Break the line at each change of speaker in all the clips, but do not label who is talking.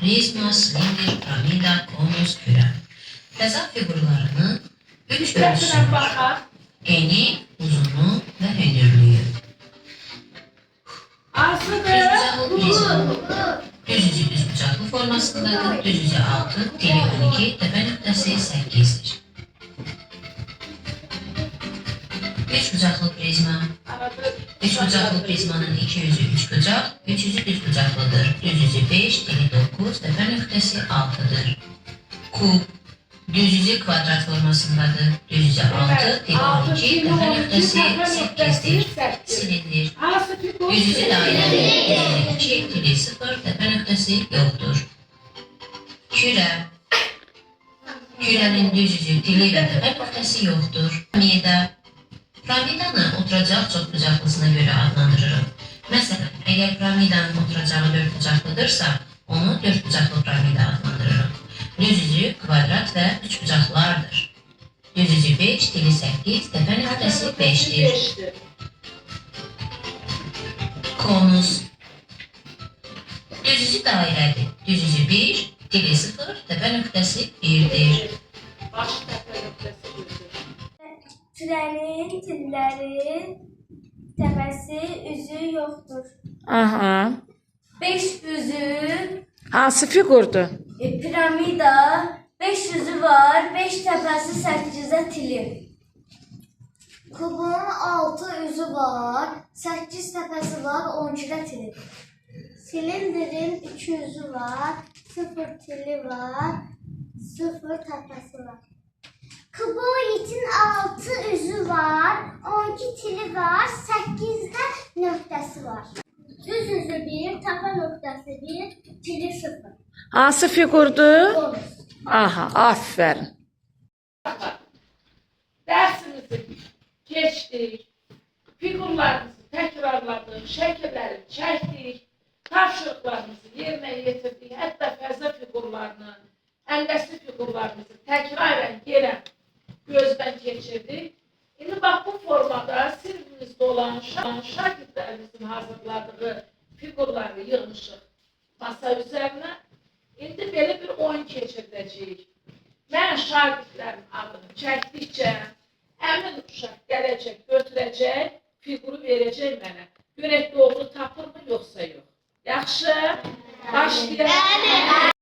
prizma, silindir, piramida, konus, küre. Təzad figurlarının üç ölçüsü var. Eni, uzunu ve hündürlüğü. Düzbucaqlı prizma düz yüzü düz bucaqlı formasındadır. Düz yüzü 6, dili 12, təpə nöqtəsi 8'dir. Üç bucaqlı prizma. Üç bucaqlı prizmanın iki yüzü üç bucaq, üç yüzü düz bucaqlıdır. Düz yüzü 5, dili 9, təpə nöqtəsi 6'dır. Kub. Düz yüzü kvadrat formasındadır. Düz yüzü 6, dili 12, təpə nöqtəsi 8'dir. Silindir. Düz yüzü dairədir. Düz yüzü 2, dili 0, təpə nöqtəsi yoxdur. Kürə. Kürənin düz yüzü, dili və təpə nöqtəsi yoxdur. Piramida. Piramidanı oturacaq çox bucaqlısına görə adlandırırıq. Məsələn, əgər piramidanın oturacağı 4 bucaqlıdırsa, onu 4 bucaqlı piramida adlandırırıq. Düz yüzü kvadrat və 3 bucaqlardır. Düz yüzü 5, dili 8, təpə nöqtəsi 5'dir. Konus. Düz yüzü dairədir. Düz yüzü 1, dili 0, təpə nöqtəsi 1'dir.
Kürenin tilləri, təpəsi, üzü yoxdur.
Aha.
5 üzü,
Hansı figurdur?
piramida, 5 yüzü var, 5 təpəsi, 8'e tili. Kubun 6 üzü var, 8 təpəsi var, 12'de tili. Silindirin 2 yüzü var, 0 tili var, 0 təpəsi var. Kuboidin 6 üzü var, 12 tili var, 8'de nöqtəsi var. Düz yüzü 1, təpə nöqtəsi 1, tili 0.
Hansı figurdur?
Konus.
Aha, aferin.
Dersimizi geçtik, figurlarımızı tekrarladık, şekilleri çektik, tapşırıklarımızı yerine getirdik, hatta fəza figurlarını, əndəsi figurlarımızı tekraren yine gözden geçirdik. Şimdi bak bu formada sinifimizde olan şagirdlerimizin hazırladığı figurları yığmışıq masa üzerine. Şimdi belə bir oyun keçirdəcəyik. Mən şagirdlərin adını çəkdikcə əmin uşaq gələcək, götürəcək, figuru verəcək mənə. Görək doğru tapır mı yoxsa yox. Yaxşı? Başlayalım.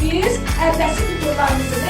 Biz ertesi videolarımızı